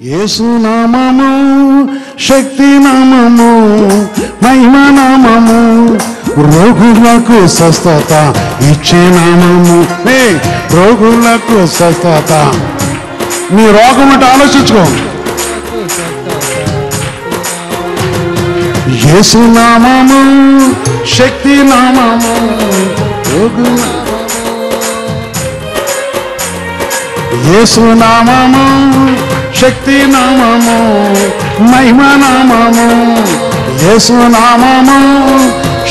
యేసు నామము శక్తి నామము మహిమ నామము రోగులకు స్వస్థత ఇచ్చే నామము. రోగులకు స్వస్థత. నీ రోగం అంటే ఆలోచించుకో. యేసు నామము శక్తి నామము యేసు నామము శక్తి నామము మహిమ నామము. యేసు నామము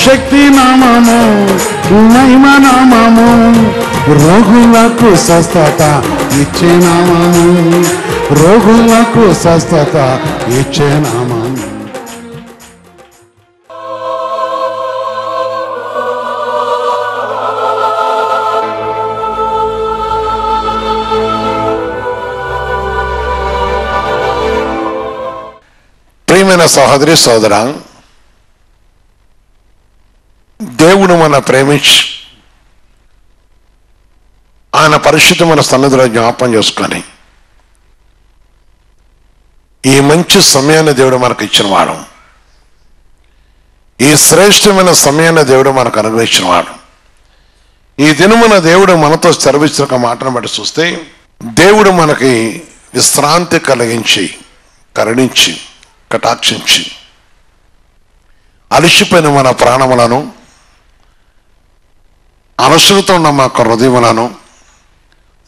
శక్తి నామము మహిమ నామము రోగులకు స్వస్థత ఇచ్చే నామము. రోగులకు స్వస్థత ఇచ్చే నామము. ప్రియమైన సహోదరి సోదరా, దేవుడు మన ప్రేమించి ఆయన పరిశుద్ధమైన సన్నిధిలో జ్ఞాపకం చేసుకొని ఈ మంచి సమయాన్ని దేవుడు మనకు ఇచ్చినవాడు. ఈ శ్రేష్టమైన సమయాన్ని దేవుడు మనకు అనుగ్రహించినవాడు. ఈ దినమున దేవుడు మనతో సెలవిచ్చిన మాటను బట్టి చూస్తే దేవుడు మనకి విశ్రాంతి కలిగించి కరుణించి కటాక్షించి అలసిపోయిన మన ప్రాణములను అలసలతో ఉన్న మన హృదయములను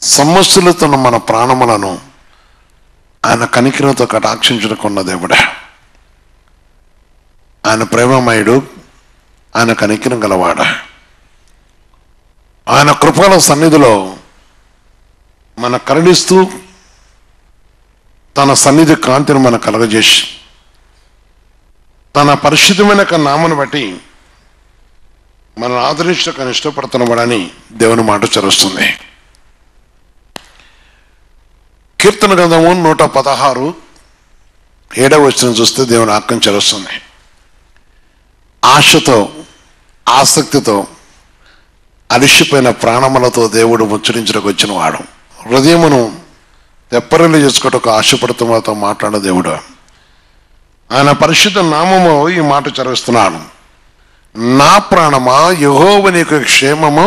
సమస్యలతో ఉన్న మన ప్రాణములను ఆయన కనికరంతో కటాక్షించుకున్న దేవుడే. ఆయన ప్రేమమయుడు, ఆయన కనికరం గలవాడ. ఆయన కృపల సన్నిధిలో మన కరుణిస్తూ తన సన్నిధి కాంతిని మన కలగజేసి తన పరిశుద్ధమైన నామను బట్టి మనం ఆదరించడానికి ఇష్టపడుతున్నవాడని దేవుని మాట చరుస్తుంది. కీర్తన గ్రంథము 116 7వ వచనం చూస్తే దేవుని వాక్యం చరుస్తుంది. ఆశతో ఆసక్తితో అలిసిపోయిన ప్రాణములతో దేవుడు ముచ్చరించడానికి వచ్చిన వాడు. హృదయమును తెప్పరిల్లు చేసుకోవటకు ఆశపడుతూ మాతో మాట్లాడే దేవుడు. ఆయన పరిశుద్ధ నామము ఈ మాట చదివిస్తున్నాడు. నా ప్రాణమా యెహోవా నీకు క్షేమము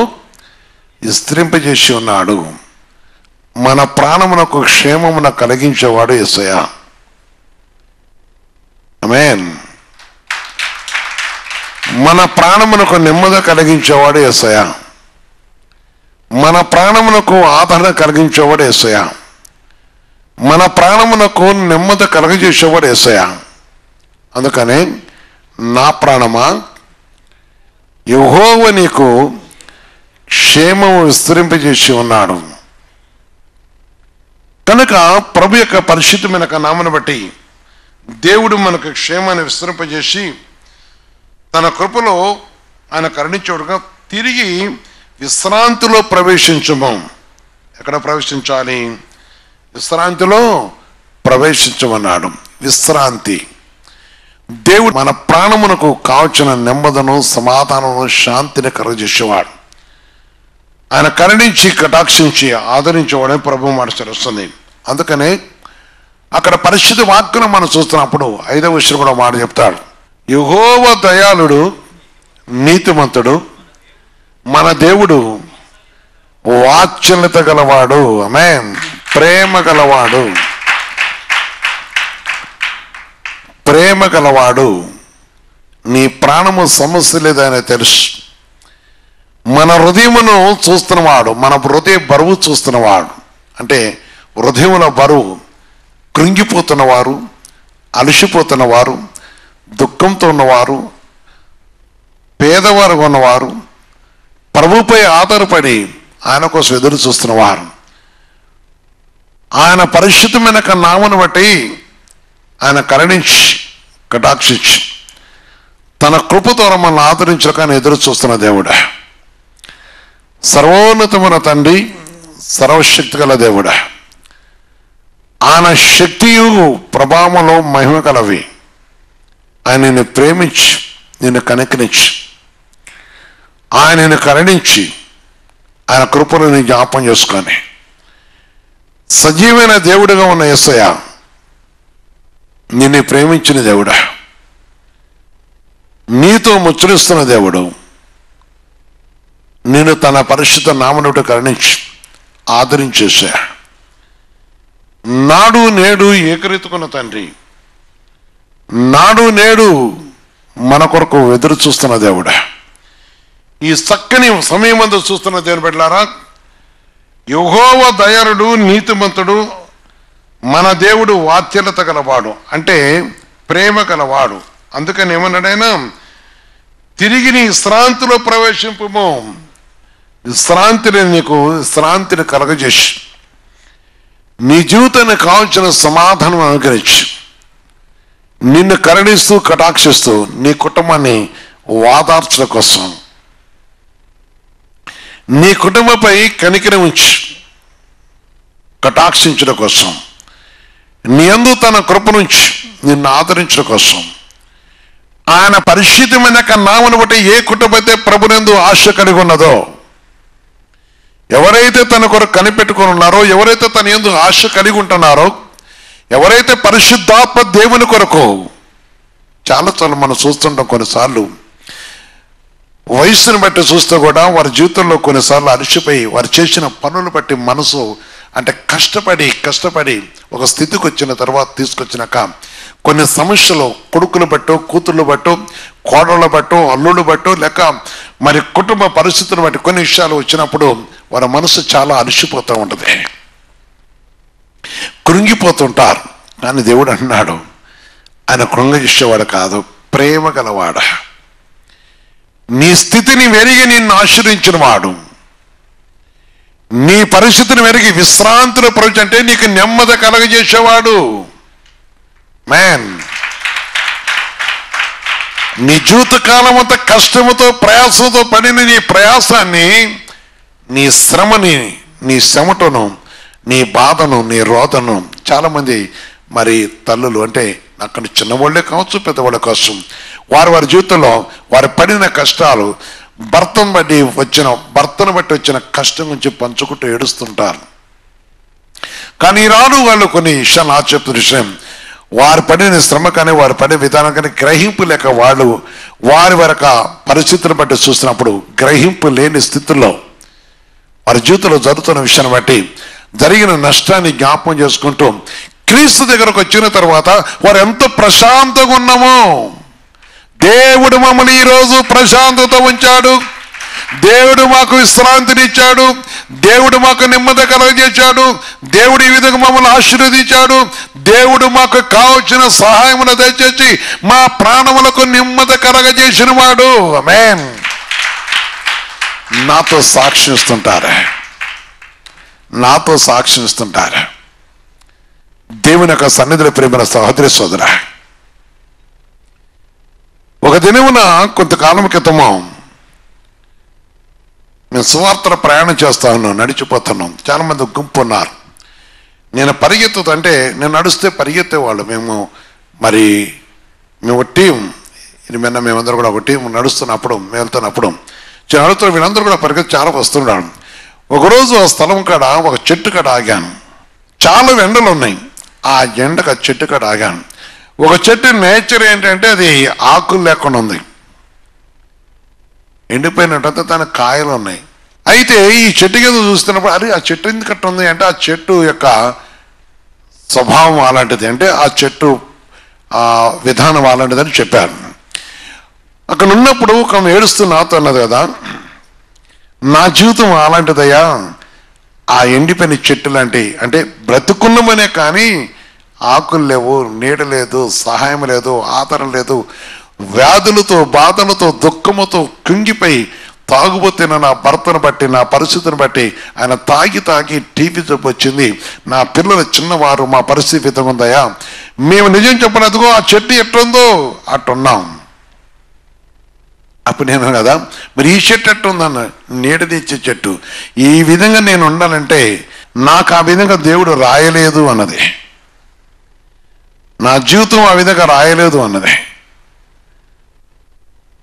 విస్తరింపజేసి ఉన్నాడు. మన ప్రాణమునకు క్షేమమున కలిగించేవాడు యేసయ్య. ఆమేన్. మన ప్రాణమునకు నెమ్మది కలిగించేవాడు యేసయ్య. మన ప్రాణమునకు ఆదరణ కలిగించేవాడు యేసయ్య. మన ప్రాణమునకు నెమ్మది కలగజేసేవాడు యేసయ్య. అందుకనే నా ప్రాణమా యెహోవా నీకు క్షేమము విస్తరింపజేసి ఉన్నాడు. కనుక ప్రభు యొక్క పరిశుద్ధమైన నామను బట్టి దేవుడు మనకు క్షేమాన్ని విస్తరింపజేసి తన కృపలో ఆయన కరుణించేవాడుగా తిరిగి విశ్రాంతిలో ప్రవేశించము. ఎక్కడ ప్రవేశించాలి? విశ్రాంతిలో ప్రవేశించమన్నాడు. విశ్రాంతి. దేవుడు మన ప్రాణమునకు కావలసిన నెమ్మదను సమాధానము శాంతిని కలుగజేసేవాడు. ఆయన కరుణించి కటాక్షించి ఆదరించేవాడని ప్రభు మాట తెలుస్తుంది. అందుకనే అక్కడ పరిశుద్ధ వాక్యం మనం చూస్తున్నప్పుడు 5వ వచనం కూడా మాట చెప్తాడు. యెహోవా దయాళుడు నీతిమంతుడు, మన దేవుడు వాత్సల్యత గలవాడు. ఆమేన్. ప్రేమ గలవాడు, ప్రేమ గలవాడు. నీ ప్రాణము సమస్య లేదని తెలుసు. మన హృదయమును చూస్తున్నవాడు, మన హృదయ బరువు చూస్తున్నవాడు. అంటే హృదయముల బరువు కృంగిపోతున్నవారు, అలసిపోతున్నవారు, దుఃఖంతో ఉన్నవారు, పేదవారు ఉన్నవారు, ప్రభుపై ఆధారపడి ఆయన కోసం ఎదురు చూస్తున్నవారు, ఆయన పరిశుద్ధమైన నామను బట్టి ఆయన కరుణించి కటాక్షించి తన కృపతో మనల్ని ఆదరించడానికి ఎదురు చూస్తున్న దేవుడా. సర్వోన్నతమైన తండ్రి, సర్వశక్తి గల దేవుడా. ఆయన శక్తియు ప్రభావంలో మహిమ కలవి. ఆయన నిన్ను ప్రేమించి నిన్ను కనికరించి ఆయన నిన్ను కరుణించి ఆయన కృపను జ్ఞాపం చేసుకొని సజీవమైన దేవుడిగా ఉన్న యేసయ్య నిన్ను ప్రేమించిన దేవుడా, నీతో ముచ్చరిస్తున్న దేవుడు, నేను తన పరిశుద్ధ నామమును కరుణించి ఆదరించేశా. నాడు నేడు ఏకరీతుకున్న తండ్రి, నాడు నేడు మన కొరకు ఎదురు చూస్తున్న దేవుడా, ఈ చక్కని సమయమందు చూస్తున్న దేవుని బిడ్డలారా, యెహోవా దయాళుడు, నీతిమంతుడు, మన దేవుడు వాత్సల్యత గలవాడు, అంటే ప్రేమ గలవాడు. అందుకని ఏమన్నాడైనా, తిరిగి నీ విశ్రాంతిలో ప్రవేశింపుము, విశ్రాంతిని కలగజేసి నీ జీవితానికి కావాల్సిన సమాధానం అనుగ్రహించి నిన్ను కరుణిస్తూ కటాక్షిస్తూ నీ కుటుంబాన్ని వాదార్చడం కోసం, నీ కుటుంబంపై కనికరం ఉంచి కటాక్షించడం కోసం, నీ యందు తన కృప నుంచి నిన్ను ఆదరించడం కోసం, ఆయన పరిశుద్ధమైన నామమును బట్టి ఏ కుటుంబం అయితే ప్రభునందు ఆశ కలిగి ఉన్నదో, ఎవరైతే తన కొరకు కనిపెట్టుకుని ఉన్నారో, ఎవరైతే తన యందు ఆశ కలిగి ఉంటున్నారో, ఎవరైతే పరిశుద్ధాత్మ దేవుని కొరకు, చాలా మనం చూస్తుంటాం కొన్నిసార్లు వయస్సును బట్టి చూస్తే కూడా వారి జీవితంలో కొన్నిసార్లు అలసిపోయి వారు చేసిన పనులు బట్టి మనసు అంటే కష్టపడి ఒక స్థితికి వచ్చిన తర్వాత తీసుకొచ్చినాక కొన్ని సమస్యలు కొడుకులు బట్టో, కూతుళ్ళు బట్టో, కోడళ్ళ బట్టో, అల్లుళ్ళు బట్టో, లేక మరి కుటుంబ పరిస్థితులను బట్టి కొన్ని విషయాలు వచ్చినప్పుడు వారి మనసు చాలా అలసిపోతూ ఉంటుంది, కృంగిపోతుంటారు. కానీ దేవుడు అన్నాడు, ఆయన కృంగజేసేవాడు కాదు, ప్రేమ గలవాడ, నీ స్థితిని వెరిగి నిన్ను ఆశ్రయించిన వాడు, నీ పరిస్థితిని వెరిగి విశ్రాంతిలో ప్రవేశ అంటే నీకు నెమ్మది కలగజేసేవాడు. మ్యాన్, నీ జీవితకాలం అంతా కష్టముతో ప్రయాసంతో పడిన నీ ప్రయాసాన్ని, నీ శ్రమని, నీ చెమటను, నీ బాధను, నీ రోదను చాలామంది మరి తల్లులు అంటే అక్కడ చిన్నవాళ్ళే కావచ్చు, పెద్దవాళ్ళే కావచ్చు, వారి జీవితంలో వారు పడిన కష్టాలు, భర్తను బట్టి వచ్చిన కష్టం గురించి పంచుకుంటూ ఏడుస్తుంటారు. కానీ ఈనాడు వాళ్ళు కొన్ని విషయాలు చెప్తున్న విషయం, వారు పడిన శ్రమ కానీ వారు పడిన విధానం కానీ గ్రహింపు లేక వాళ్ళు వారి పరిస్థితులను బట్టి చూసినప్పుడు గ్రహింపు లేని స్థితిలో వారి జీవితంలో జరుగుతున్న విషయాన్ని బట్టి జరిగిన నష్టాన్ని జ్ఞాపకం చేసుకుంటూ క్రీస్తు దగ్గరకు వచ్చిన తర్వాత వారు ఎంత ప్రశాంతంగా ఉన్నామో, దేవుడు మమ్మల్ని ఈరోజు ప్రశాంతత ఉంచాడు, దేవుడు మాకు విశ్రాంతినిచ్చాడు, దేవుడు మాకు నెమ్మది కలగజేశాడు, దేవుడు ఈ విధంగా మమ్మల్ని ఆశీర్వదించాడు, దేవుడు మాకు కావలసిన సహాయమును దయచేసి మా ప్రాణములకు నెమ్మది కలగజేసిన వాడు. ఆమేన్. నాతో సాక్ష్యం ఇస్తుంటారు దేవుని యొక్క సన్నిధిలో ప్రేమ సహోదరి సోదర. ఒక దినమున కొంతకాలం క్రితము మేము సువార్తల ప్రయాణం చేస్తా ఉన్నాం, నడిచిపోతున్నాం. చాలా మంది గుంపు ఉన్నారు. నేను పరిగెత్తుతుంటే, నేను నడుస్తే పరిగెత్తేవాళ్ళు. మేము టీం, మేమందరూ కూడా ఒక టీం నడుస్తున్నప్పుడు, మేము వెళ్తున్నప్పుడు నడుతున్న వీళ్ళందరూ కూడా పరిగెత్తి చాలా వస్తున్నాడు. ఒకరోజు ఆ స్థలం కాడ ఒక చెట్టు కాడ ఆగాను. చాలా ఎండలు ఉన్నాయి. ఆ ఎండకు ఆ చెట్టు కాడ ఆగాను. ఒక చెట్టు నేచర్ ఏంటంటే అది ఆకులు లేకుండా ఉంది, ఎండిపోయినట్టు దానికి కాయలు ఉన్నాయి. అయితే ఈ చెట్టు కింద చూస్తున్నప్పుడు అది ఆ చెట్టు ఎందుకట్టు ఉంది అంటే ఆ చెట్టు యొక్క స్వభావం అలాంటిది, అంటే ఆ చెట్టు విధానం అలాంటిది అని చెప్పారు. అక్కడ ఉన్నప్పుడు ఒక ఏడుస్తూ నాతో అన్నది కదా, నా జీవితం అలాంటిదయ్యా, ఆ ఎండిపోయిన చెట్టు లాంటి, అంటే బ్రతుకున్నామనే కానీ ఆకులు లేవు, నీడ లేదు, సహాయం లేదు, ఆదరణ లేదు, వ్యాధులతో, బాధలతో, దుఃఖముతో కుంగిపోయి తాగుబోతున్న నా భర్తను బట్టి, నా పరిస్థితిని బట్టి, ఆయన తాగి టీవీ జబ్బు వచ్చింది, నా పిల్లలు చిన్నవారు, మా పరిస్థితి విధంగా ఉందయ్యా, మేము నిజం చెప్పినదిగో ఆ చెట్టు ఎట్టుందో అట్టున్నాం. అప్పుడు నేను కదా, మరి ఈ చెట్టు ఎట్టుందన్న, నీడనిచ్చే చెట్టు. ఈ విధంగా నేను ఉండాలంటే నాకు ఆ విధంగా దేవుడు రాయలేదు అన్నది, నా జీవితం ఆ విధంగా రాయలేదు అన్నది.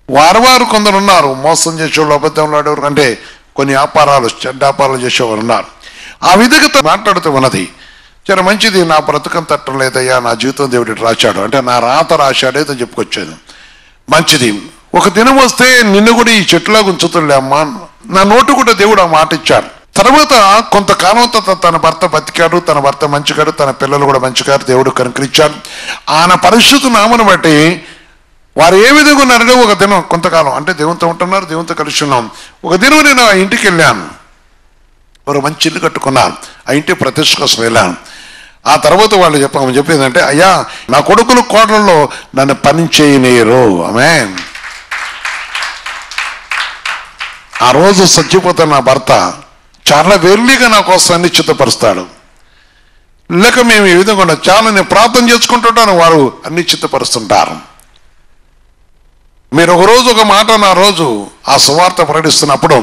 వారు కొందరు ఉన్నారు, మోసం చేసేవాళ్ళు, అబద్ధంలో ఆడేవారు, అంటే కొన్ని చెడ్డ వ్యాపారాలు చేసేవారు ఉన్నారు. ఆ విధంగా మాట్లాడుతూ ఉన్నది. చాలా మంచిది, నా బ్రతకం తట్టం లేదయ్యా, నా జీవితం దేవుడు రాశాడు అంటే నా రాత రాశాడేదో చెప్పుకొచ్చేది. మంచిది. ఒక దినం వస్తే నిన్ను కూడా ఈ చెట్టులాగా ఉంచుతుండే అమ్మా, నా నోటు కూడా దేవుడు ఆ మాట ఇచ్చాడు. తర్వాత కొంతకాలం తన భర్త బతికాడు, తన భర్త మంచిగాడు, తన పిల్లలు కూడా మంచిగారు, దేవుడు కనుకరించాడు. ఆయన పరిశుద్ధ నామను బట్టి వారు ఏ విధంగా ఉన్నారంటే ఒక దినం కొంతకాలం అంటే దేవునితో ఉంటున్నారు, దేవునితో కలిసి ఉన్నాం. ఒక దినం నేను ఆ ఇంటికి వెళ్ళాను. వారు మంచి ఇల్లు కట్టుకున్నారు. ఆ ఇంటి ప్రతిష్ట కోసం వెళ్ళాను. ఆ తర్వాత వాళ్ళు చెప్పిందంటే, అయ్యా నా కొడుకులు కోటల్లో నన్ను పని చేయనీయరు. ఆమేన్. ఆ రోజు చచ్చిపోతున్న నా భర్త చాలా వెర్లీగా నా కోసం అన్ని చిత్తపరుస్తాడు. లేక మేము ఈ విధంగా చాలా నేను ప్రార్థన చేసుకుంటుంటాను, వారు అన్ని చిత్తపరుస్తుంటారు. మీరు ఒక రోజు ఒక మాట నా రోజు ఆ సువార్త ప్రకటిస్తున్నప్పుడు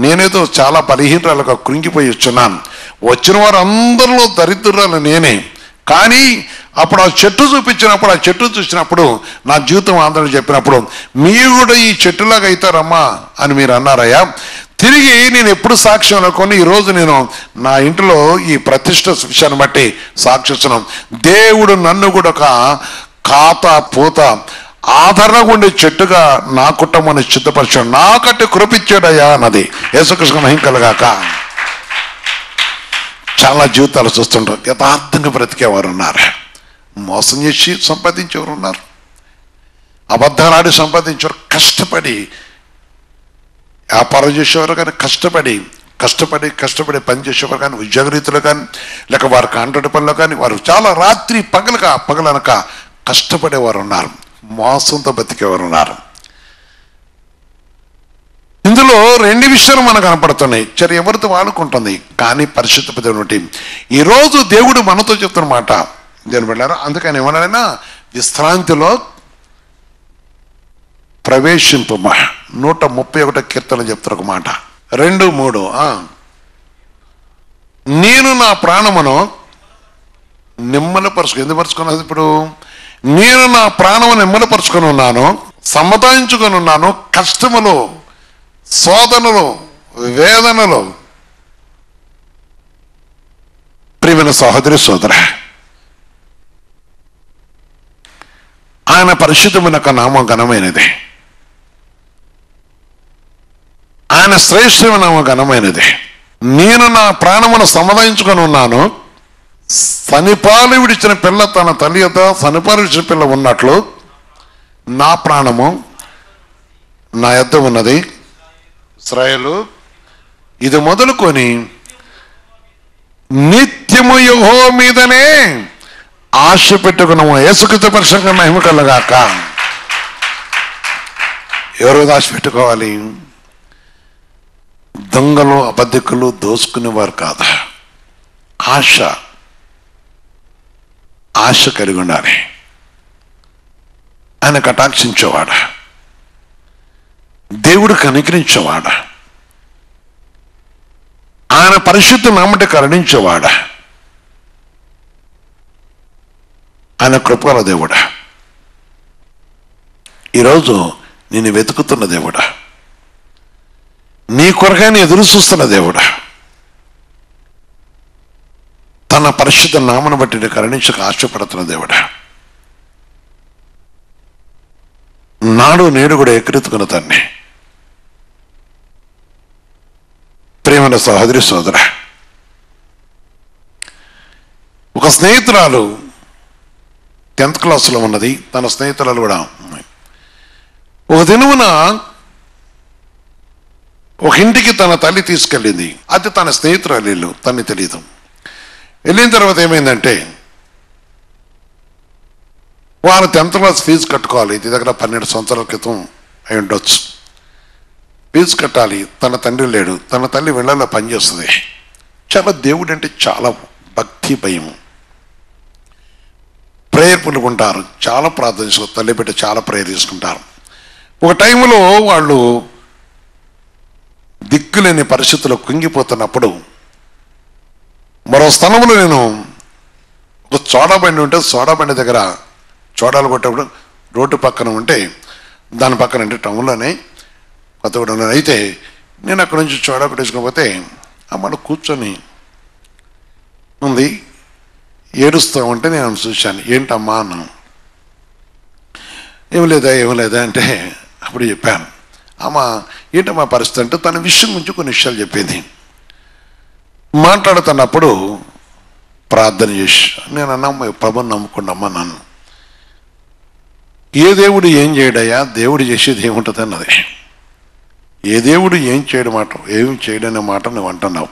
నేనేదో చాలా బలహీనరాలుగా కృంగిపోయి వచ్చున్నాను. వచ్చిన వారు అందరిలో దరిద్రాలు నేనే. కానీ అప్పుడు ఆ చెట్టు చూపించినప్పుడు, ఆ చెట్టు చూసినప్పుడు నా జీవితం ఆందోళన చెప్పినప్పుడు, మీరు కూడా ఈ చెట్టులాగా అవుతారమ్మా అని మీరు అన్నారయ్యా. తిరిగి నేను ఎప్పుడు సాక్ష్యం అనుకొని ఈరోజు నేను నా ఇంట్లో ఈ ప్రతిష్ట విషయాన్ని బట్టి సాక్షిస్తున్నాను. దేవుడు నన్ను కూడా ఒక ఖాతా పూత ఆదరణగా ఉండే చెట్టుగా నా కుటుంబాన్ని సిద్ధపరిచాడు, నాకంటే కృపించాడయ్యా అన్నది. యేసుకృష్ణ మహిమ కలుగాక. చాలా జీవితాలు చూస్తుంటారు, యథార్థంగా బ్రతికేవారు ఉన్నారు, మోసం చేసి సంపాదించేవారు ఉన్నారు, అబద్ధాలు ఆడి సంపాదించేవారు, కష్టపడి వ్యాపారం చేసేవారు కానీ కష్టపడి పని చేసేవారు కానీ, ఉద్యోగరీతులు కానీ, లేక వారి కాంట్రాక్ట్ పనులు కానీ, వారు చాలా రాత్రి పగలనక కష్టపడేవారు ఉన్నారు, మోసంతో బతికేవారు ఉన్నారు. ఇందులో రెండు విషయాలు మనకు కనపడుతున్నాయి. సరే, ఎవరితో వాడుకుంటుంది కానీ పరిశుద్ధ పదవి. ఈరోజు దేవుడు మనతో చెప్తున్నమాట దేని వెళ్ళారు. అందుకని ఏమన్నా విశ్రాంతిలో ప్రవేశింపమా. 131 కీర్తన చెప్తారు ఒక మాట, 2, 3. నేను నా ప్రాణమును నిమ్మలపరుచుకు ఎందుకు పరుచుకున్నది? ఇప్పుడు నేను నా ప్రాణము నిమ్మలపరుచుకొని ఉన్నాను, సమాధానించుకొని ఉన్నాను, కష్టములో, శోధనలో, వేదనలో. ప్రియమైన సహోదరి సోదర, ఆయన పరిశుద్ధమైన నామం ఘనమైనది, ఆయన శ్రేష్టమైన నామం ఘనమైనది. నేను నా ప్రాణమును సమాధానించుకొని ఉన్నాను, సనిపాలు విడిచిన పిల్ల తన తల్లి యొద్ద సనిపాలు విడిచిన పిల్ల ఉన్నట్లు నా ప్రాణము నా యొద్ద ఉన్నది. ఇశ్రాయేలు, ఇది మొదలుకొని నిత్యము యెహోవా మీదనే ఆశ పెట్టుకున్నాము. యేసుక్రీస్తు పరిశుద్ధ మహిమ కలుగాక. ఎవరు ఆశ పెట్టుకోవాలి? దొంగలు, అబద్ధికులు, దోసుకునేవారు కాదు. ఆశ కలిగి ఉండాలి. ఆయన కటాక్షించేవాడు, దేవుడు కనికరించేవాడు, ఆయన పరిశుద్ధ నామమున కరుణించేవాడు, ఆయన కృపల దేవుడా. ఈరోజు నేను వెతుకుతున్న దేవుడా, నీ కొరకైనా ఎదురు చూస్తున్న దేవుడా, తన పరిశుద్ధ నామను బట్టి కరుణించక ఆశపడుతున్న దేవుడా, నాడు నేడు కూడా ఎక్కరెత్తుకున్న తండ్రి. ప్రేమైన సహోదరి సోదర, ఒక స్నేహితురాలు 10th క్లాసులో ఉన్నది, తన స్నేహితురాలు కూడా ఉన్నాయి. ఒక దినమున ఒక ఇంటికి తన తల్లి తీసుకెళ్ళింది. అది తన స్నేహితురాలు ఇల్లు, తనని తెలియదు. వెళ్ళిన తర్వాత ఏమైందంటే, వారు 10th క్లాస్ ఫీజు కట్టుకోవాలి. ఇది దగ్గర 12 సంవత్సరాల క్రితం అయి ఉండొచ్చు. ఫీజు కట్టాలి. తన తండ్రి లేడు, తన తల్లి వెళ్ళాలో పనిచేస్తుంది. చాలా దేవుడు అంటే చాలా భక్తి, భయం, ప్రేయర్ పులుకుంటారు, చాలా ప్రార్థన చేసుకుంటారు, తల్లి బిడ్డ చాలా ప్రేయర్ చేసుకుంటారు. ఒక టైంలో వాళ్ళు దిక్కులేని పరిస్థితుల్లో కుంగిపోతున్నప్పుడు మరో స్థలంలో నేను ఒక సోడా బండి ఉంటే, సోడా బండి దగ్గర చోడాలు కొట్టేప్పుడు రోడ్డు పక్కన ఉంటే, దాని పక్కన అంటే టౌన్లోనే కొత్తగూడెంలో అయితే, నేను అక్కడ నుంచి చోడా కొట్టేసుకోకపోతే అమ్మ కూర్చొని ఉంది. ఏడుస్తూ ఉంటే నేను చూశాను. ఏంటమ్మా అన్నాను. ఏం లేదా అంటే అప్పుడు చెప్పాను, అమ్మ ఏంటమ్మా పరిస్థితి అంటే తన విషయం గురించి కొన్ని విషయాలు చెప్పింది. మాట్లాడుతున్నప్పుడు ప్రార్థన చేసి నేను అన్నమ్మ ప్రభుని నమ్ముకున్నామ్మా నన్ను. ఏ దేవుడు ఏం చేయడయ్యా, దేవుడు చేసేది ఏముంటుంది అన్నది. ఏ దేవుడు ఏం చేయడం మాట, ఏం చేయడనే మాట నువ్వు అంటున్నావు,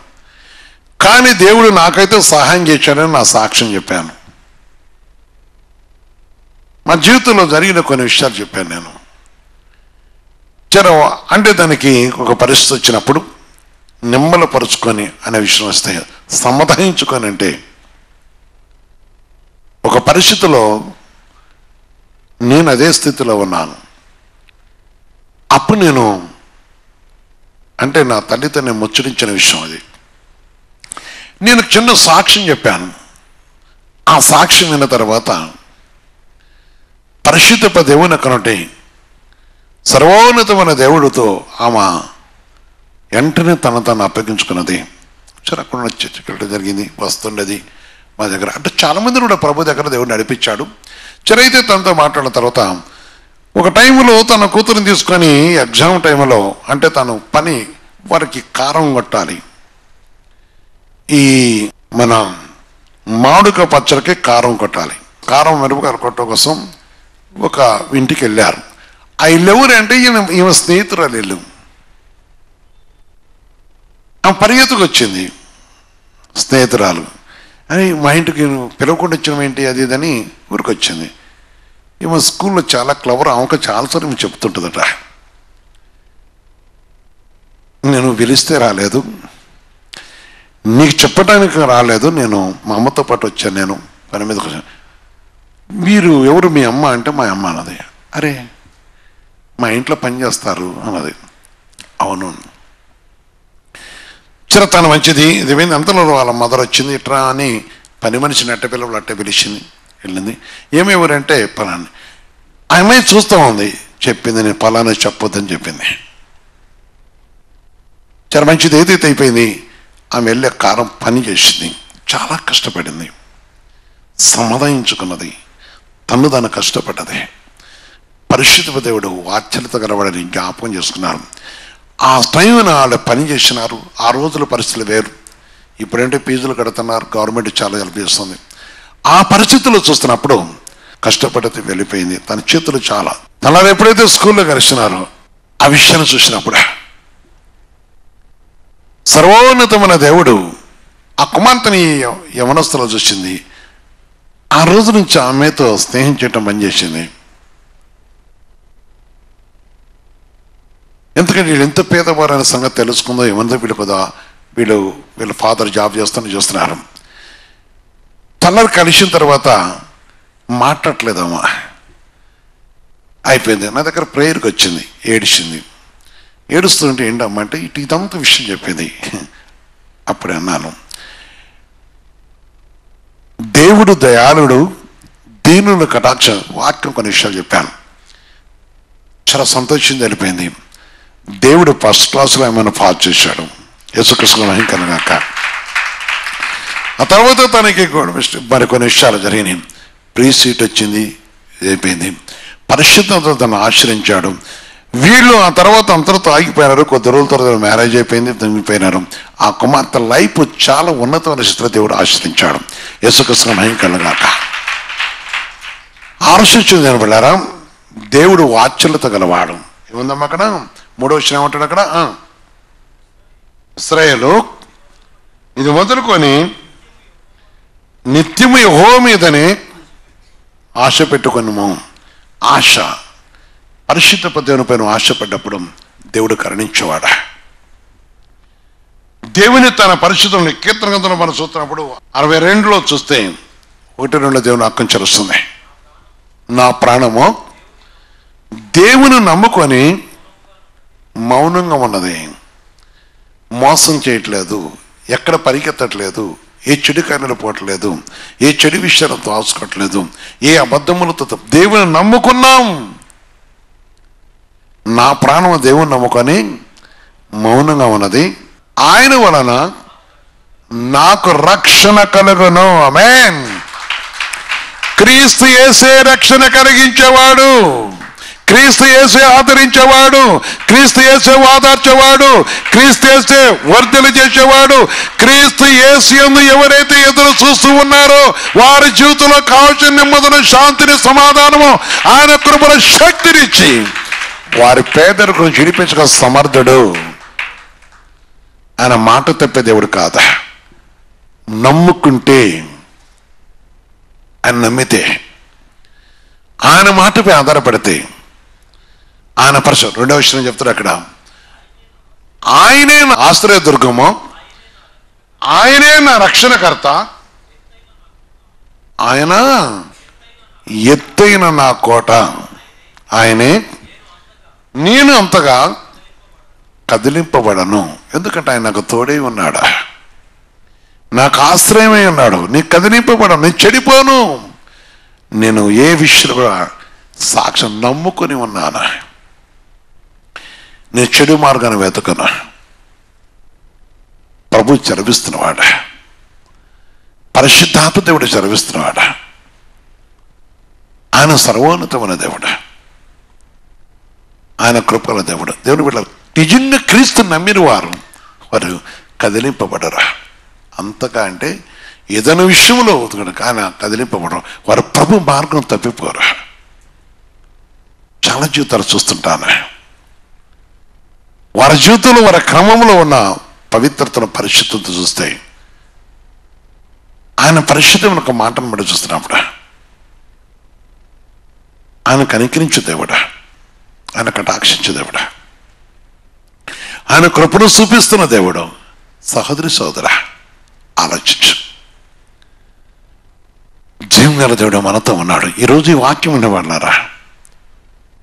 కానీ దేవుడు నాకైతే సహాయం చేశాడని నా సాక్ష్యం చెప్పాను. మా జీవితంలో జరిగిన కొన్ని విషయాలు చెప్పాను నేను. అంటే దానికి ఒక పరిస్థితి వచ్చినప్పుడు నిమ్మలపరుచుకొని అనే విషయం వస్తే సమాధానించుకొని, అంటే ఒక పరిస్థితిలో నేను అదే స్థితిలో ఉన్నాను. అప్పుడు నేను అంటే నా తల్లితో నేను ముచ్చరించిన విషయం అది. నేను చిన్న సాక్ష్యం చెప్పాను. ఆ సాక్ష్యం విన్న తర్వాత పరిశుద్ధ దేవుని కనుంటే సర్వోన్నతమైన దేవుడితో ఆమె వెంటనే తను అప్పగించుకున్నది. సరే అక్కడ చర్చకి వెళ్ళడం జరిగింది, వస్తుండేది మా దగ్గర. అంటే చాలామంది కూడా ప్రభు దగ్గర దేవుడు నడిపించాడు. సరే అయితే తనతో మాట్లాడిన తర్వాత ఒక టైంలో తన కూతురుని తీసుకొని ఎగ్జామ్ టైంలో అంటే తను పని వారికి కారం కొట్టాలి. ఈ మన మామిడికాయ పచ్చడికి కారం కొట్టాలి. కారం మిరపకాయలు కొట్టడం కోసం ఒక ఇంటికి వెళ్ళారు. ఆ ఇల్లు ఎవరంటే ఈమె స్నేహితురాలు ఇల్లు. ఆమె పరిగెత్తుకు వచ్చింది స్నేహితురాలు అని, మా ఇంటికి పిలవకుండా వచ్చిన ఏంటి అది ఇదని ఊరికి వచ్చింది. ఈమె స్కూల్లో చాలా క్లవర్, ఆమెకు చాలాసార్లు ఈమె చెప్తుంటుందట. నేను పిలిస్తే రాలేదు, నీకు చెప్పడానికి రాలేదు, నేను మా అమ్మతో పాటు వచ్చాను, నేను పని మీదకి వచ్చాను. మీరు ఎవరు మీ అమ్మ అంటే మా అమ్మ అన్నది. అరే మా ఇంట్లో పని చేస్తారు అన్నది. అవును. తను మంచిది ఇదేమైంది. అంతలో వాళ్ళ మదర్ వచ్చింది, ఇట్రా అని పని మనిషిని అట్టే పిల్లలు అట్టే పిలిచింది, వెళ్ళింది. ఏమేవరంటే పలాని ఆమె చూస్తూ ఉంది, చెప్పింది నేను పలానా చెప్పొద్దని చెప్పింది. చాలా మంచిది ఏదైతే అయిపోయింది. ఆమె వెళ్ళే కారం పని చేసింది, చాలా కష్టపడింది, సమాధానించుకున్నది, తను దాన్ని కష్టపడ్డది. పరిశుద్ధ దేవుడు వాత్సల్యత గలవాడని జ్ఞాపకం చేసుకున్నారు. ఆ టైంన వాళ్ళు పని చేసినారు. ఆ రోజుల పరిస్థితులు వేరు. ఇప్పుడంటే ఫీజులు కడుతున్నారు, గవర్నమెంట్ చాలా హెల్ప్ చేస్తుంది. ఆ పరిస్థితుల్లో చూస్తున్నప్పుడు కష్టపడితే వెళ్ళిపోయింది. తన చేతులు చాలా తనని ఎప్పుడైతే స్కూల్లో కలిసినారో ఆ విషయాన్ని చూసినప్పుడు సర్వోన్నతమైన దేవుడు ఆ కుమార్తెని యవనస్తులో చూసింది. ఆ రోజు నుంచి ఆమెతో స్నేహం చేయటం బంద్ చేసింది. ఎందుకంటే వీళ్ళు ఎంత పేదవారు అనే సంగతి తెలుసుకుందో ఏమందో వీళ్ళు కదా, వీళ్ళ ఫాదర్ జాబ్ చూస్తున్నారు. తనరు కలిసిన తర్వాత మాట్లాడలేదమ్మా, అయిపోయింది. నా దగ్గర ప్రేయర్కి వచ్చింది, ఏడిచింది. ఏడుస్తుంటే ఏంటమ్మా అంటే ఇదంతా విషయం చెప్పింది. అప్పుడే అన్నాను, దేవుడు దయాళుడు, దీనుల కటాక్ష వాక్యం కొన్ని విషయాలు చెప్పాను. చాలా సంతోషంగా వెళ్ళిపోయింది. దేవుడు ఫస్ట్ క్లాస్లో ఏమైనా పాస్ చేశాడు. యేసుకృష్ణ మహింకనగాక. ఆ తర్వాత తనకి మరికొన్ని విషయాలు జరిగినాయి. ప్రీ సీట్ వచ్చింది, అయిపోయింది. పరిశుద్ధత తను ఆశ్రయించాడు. వీళ్ళు ఆ తర్వాత అంతటితో ఆగిపోయినారు. కొద్ది రోజుల తర్వాత మ్యారేజ్ అయిపోయింది, తగ్గిపోయినారు. ఆ కుమార్తె లైఫ్ చాలా ఉన్నతమైన స్థితిలో దేవుడు ఆశ్రయించాడు. యేసుకృష్ణ మహింకనగాక. ఆలోచించింది నేను వెళ్ళారా, దేవుడు వాత్సల్యత గలవాడు. ఏముందమ్మా అక్కడ 3వ వచనం ఏమంటాడు అక్కడ, ఇశ్రాయేలు ఇది మొదలుకొని నిత్యము యెహోవా మీదనే ఆశ పెట్టుకొనుము. ఆశ పరిశుద్ధ దేవుని పైన ఆశపడ్డప్పుడు దేవుడు కరుణించేవాడా. దేవుని తన పరిశుద్ధంలో కీర్తన గ్రంథంలో మనం చూస్తున్నప్పుడు 62లో చూస్తే 1-2 దేవుని వాక్యం చరుస్తుంది. నా ప్రాణము దేవుని నమ్ముకొని మౌనంగా ఉన్నది, మోసం చేయట్లేదు, ఎక్కడ పరిగెత్తట్లేదు, ఏ చెడు కార్యాలు పోవట్లేదు, ఏ చెడు విషయాలు దాచుకోవట్లేదు, ఏ అబద్ధములతో దేవుని నమ్ముకున్నాం. నా ప్రాణం దేవుని నమ్ముకొని మౌనంగా ఉన్నది, ఆయన వలన నాకు రక్షణ కలుగును. ఆమేన్. క్రీస్తు యేసే రక్షణ కలిగించేవాడు, క్రీస్తు యేసే ఆదరించేవాడు, క్రీస్తు యేసే ఓదార్చేవాడు, క్రీస్తు యేసే వర్ధలు చేసేవాడు. క్రీస్తు యేసు యందు ఎవరైతే ఎదురు చూస్తూ ఉన్నారో వారి జీవితంలో కావాల్సిన నెమ్మదిని, శాంతిని, సమాధానము, ఆయన కృపల శక్తినిచ్చి వారి పేదరికను విడిపించక సమర్థుడు. ఆయన మాట తప్పే దేవుడు కాదా. నమ్ముకుంటే, ఆయన నమ్మితే, ఆయన మాటపై ఆధారపడితే ఆయన పరిచయం. రెండవ విషయం చెప్తారు అక్కడ, ఆయనే నా ఆశ్రయదుర్గము, ఆయనే నా రక్షణకర్త, ఆయన ఎత్తైన నా కోట, ఆయనే నేను అంతగా కదిలింపబడను. ఎందుకంటే ఆయన నాకు తోడై ఉన్నాడా, నాకు ఆశ్రయమై ఉన్నాడు. నీకు కదిలింపబడను, నేను చెడిపోను. నేను ఏ విషయంలో కూడా సాక్ష్యం నమ్ముకొని ఉన్నాను. నేను చెడు మార్గాన్ని వెతకను. ప్రభు చదివిస్తున్నవాడ, పరిశుద్ధాత్మ దేవుడు చదివిస్తున్నవాడ. ఆయన సర్వోన్నతమైన దేవుడు, ఆయన కృపల దేవుడు. దేవుని బిడ్డ నిజంగా క్రీస్తు నమ్మిన వారు కదిలింపబడరా. అంతగా అంటే ఏదైనా విషయంలో ఆయన కదిలింపబడరు. వారు ప్రభు మార్గం తప్పిపోరు. చాలా జీవితాలు చూస్తుంటాను. వారి జీవితంలో వారి క్రమంలో ఉన్న పవిత్రతను, పరిశుద్ధతను చూస్తే, ఆయన పరిశుద్ధమైన ఒక మాటను బట్టి చూస్తున్నప్పుడు ఆయన కనికరించే దేవుడా, ఆయన కటాక్షించే దేవుడా, ఆయన కృపను చూపిస్తున్న దేవుడు. సహోదరి సోదరా, ఆలోచించు. జీవం గల దేవుడు మనతో ఉన్నాడు. ఈరోజు ఈ వాక్యం ఉండేవాళ్ళారా,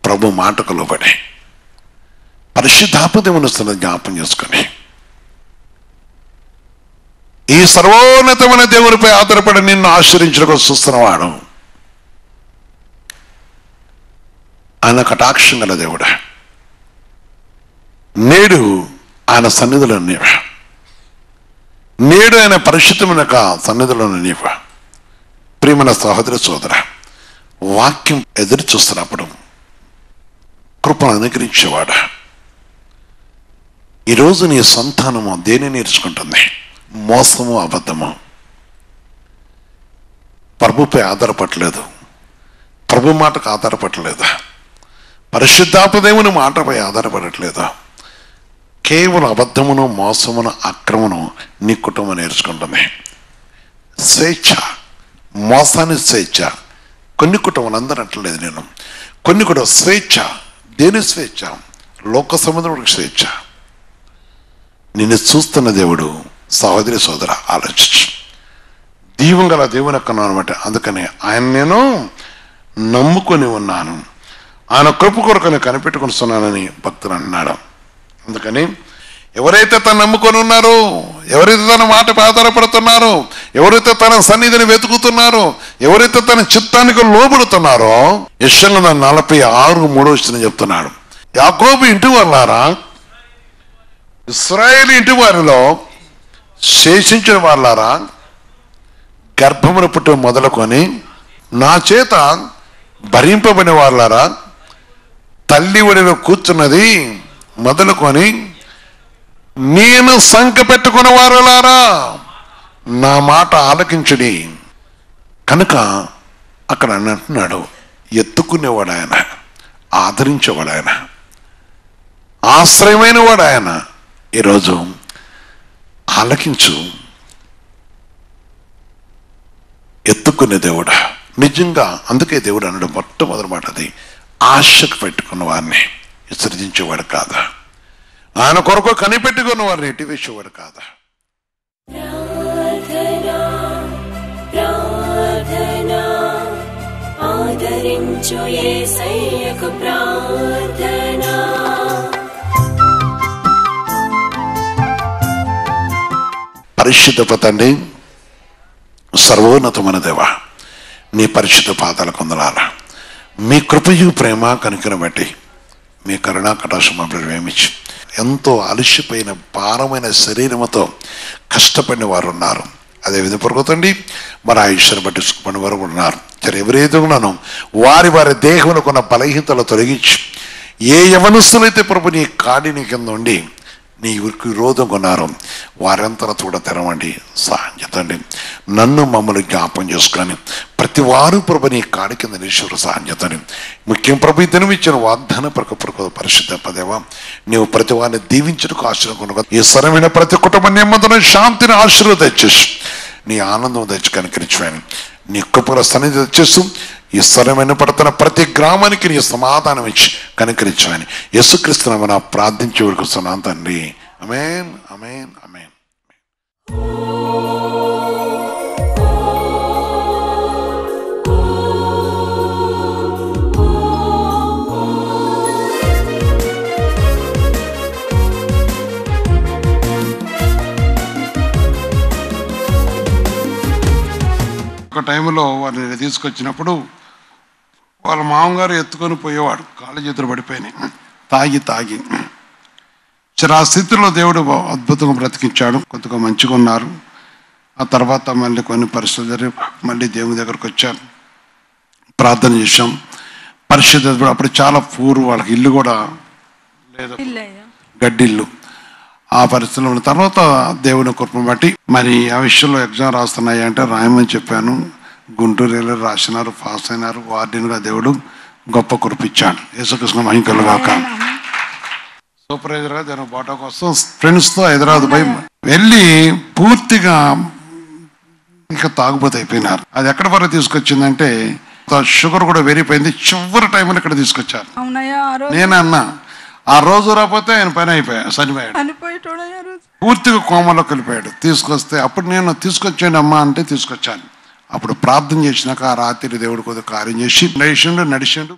ప్రభు మాటకు లోబడి పరిశుద్ధాత్మ జ్ఞాపం చేసుకొని ఈ సర్వోన్నతమైన దేవునిపై ఆధారపడి నిన్ను ఆశ్రయించడం చూస్తున్నవాడు ఆయన కటాక్షం గల దేవుడు. నేడు ఆయన సన్నిధిలో నీవు, నేడు ఆయన పరిశుద్ధమైన సన్నిధిలో నీవు. ప్రియమైన సహోదర సోదర, వాక్యం ఎదురు చూస్తున్నప్పుడు కృపను అనుగ్రహించేవాడు. ఈరోజు నీ సంతానము దేని నేర్చుకుంటుంది? మోసము, అబద్ధము. ప్రభుపై ఆధారపడలేదు, ప్రభు మాటకు ఆధారపడలేదు, పరిశుద్ధాత్మ దేవుని మాటపై ఆధారపడట్లేదు. కేవలం అబద్ధమును, మోసమును, అక్రమను నీ కుటుంబం నేర్చుకుంటుంది. స్వేచ్ఛ, మోసాన్ని స్వేచ్ఛ. కొన్ని కుటుంబాలు అందరూ అంటలేదు నేను, కొన్ని కూడా స్వేచ్ఛ. దేని స్వేచ్ఛ? లోక సముద్రం స్వేచ్ఛ. నిన్ను చూస్తున్న దేవుడు. సహోదరి సోదర, ఆలోచించు. దీవం గల దేవుని యొక్క అనమాట. అందుకని ఆయన నేను నమ్ముకొని ఉన్నాను, ఆయన కృప కొరకు కనిపెట్టుకుంటున్నానని భక్తులు అన్నాడు. అందుకని ఎవరైతే తను నమ్ముకొని ఉన్నారో, ఎవరైతే తన మాటపై ఆధారపడుతున్నారో, ఎవరైతే తన సన్నిధిని వెతుకుతున్నారో, ఎవరైతే తన చిత్తానికి లోబడుతున్నారో, యెషయా 46:3 చెప్తున్నాడు, యాకోబు ఇంటి వాళ్ళారా, ఇశ్రాయేలు ఇంటి వారిలో శేషించిన వాళ్ళారా, గర్భమున పుట్టి మొదలుకొని నా చేత భరింపబడిన వాళ్ళారా, తల్లి ఒడిలో కూర్చున్నది మొదలుకొని నేను సంక పెట్టుకున్న వారులారా, నా మాట ఆలకించుడి. కనుక అక్కడ అంటున్నాడు, ఎత్తుకునేవాడు ఆయన, ఆదరించేవాడు ఆయన, ఆశ్రయమైన వాడు ఆయన. ఈరోజు ఆలకించు. ఎత్తుకునే దేవుడా నిజంగా. అందుకే దేవుడు అన్నాడు మొట్టమొదటి మాట, అది ఆశకు పెట్టుకున్న వారిని విసర్జించేవాడు కాదా, ఆయన కొరకు కనిపెట్టుకున్న వారిని ఎట్టివేసేవాడు కాదా. ఆదరించు యేసయ్యకు ప్రార్థన. పరిశుద్ధ తండ్రి, సర్వోన్నతమైన దేవా, నీ పరిశుద్ధ పాదాల కొందలారా. మీ కృపయు ప్రేమ కనికరం బట్టి మీ కరుణా కటాక్షం ప్రేమించి ఎంతో అలసిపోయిన భారమైన శరీరంతో కష్టపడిన వారు ఉన్నారు. అదే విధంగా పొరుగుతండి మన ఆయుష్ను బట్టి సుఖపడి వారు ఉన్నారు. సరే, ఎవరైతే ఉన్నానో వారి వారి దేహంలో కొన్న బలహీనతలు తొలగించి, ఏ యవనస్తులైతే ప్రభు నీ కాడిని కింద ఉండి నీ విరోధం కొన్నారు వారంతా కూడా తెరవండి, సహాయం చేతండి. నన్ను మమ్మల్ని జ్ఞాపం చేసుకొని ప్రతి వారు ప్రభు నీ కాడి కింద నిశ్వరు సహాయం చేతండి. ముఖ్యం ప్రభు దినం ఇచ్చిన వాగ్దాన పరిశుద్ధ పదేవా, నీవు ప్రతి వారిని దీవించడానికి ఆశీర్వదించు. ఈ సరమైన ప్రతి కుటుంబ నెమ్మదిని శాంతిని ఆశీర్వాదం తెచ్చేసి నీ ఆనందం తెచ్చి కనికరించమని నీ కృపల సన్నిధి తెచ్చేస్తూ ఈ స్థలమైన పడుతున్న ప్రతి గ్రామానికి నీ సమాధానం ఇచ్చి కనికరించమని యేసుక్రీస్తునామమున ప్రార్థించి వేడుకొస్తున్నాను తండ్రి. ఆమేన్, ఆమేన్, ఆమేన్. ఒక టైంలో వారిని తీసుకొచ్చినప్పుడు వాళ్ళ మామగారు ఎత్తుకొని పోయేవాడు, కాళ్ళ చేతులు పడిపోయినాయి తాగి. ఆ స్థితిలో దేవుడు అద్భుతంగా బ్రతికించాడు. కొద్దిగా మంచిగా ఉన్నారు. ఆ తర్వాత మళ్ళీ కొన్ని పరిస్థితులు మళ్ళీ దేవుని దగ్గరకు వచ్చారు, ప్రార్థన చేశాం. పరిస్థితి అప్పుడు చాలా పూర్వ, వాళ్ళకి ఇల్లు కూడా లేదు, గడ్డిల్లు. ఆ పరిస్థితుల్లో ఉన్న తర్వాత దేవుని కృపను బట్టి మరి ఆ విషయంలో ఎగ్జామ్ రాస్తున్నాయి అంటే రాయమని చెప్పాను. గుంటూరు వెళ్ళి రాసినారు, పాస్ అయినారు. వార్డెన్గా దేవుడు గొప్ప కురిపించాడు. యేసుకృష్ణ మహికలుగాక. సూపర్వైజర్గా దాని బాటా కోసం ఫ్రెండ్స్తో హైదరాబాద్ పోయి వెళ్ళి పూర్తిగా ఇంకా తాగుబోతు అయిపోయినారు. అది ఎక్కడి వరకు తీసుకొచ్చిందంటే షుగర్ కూడా పెరిగిపోయింది. చివరి టైంలో ఇక్కడ తీసుకొచ్చారు. నేనే అన్నా, ఆ రోజు రాకపోతే ఆయన పని చనిపోయాడు, పూర్తిగా కోమలోకి వెళ్ళిపోయాడు. తీసుకొస్తే అప్పుడు నేను తీసుకొచ్చాను అమ్మా అంటే తీసుకొచ్చాను. అప్పుడు ప్రార్థన చేసినాక ఆ రాత్రి దేవుడు కొద్దిగా కార్యం చేసి నడిచిండు.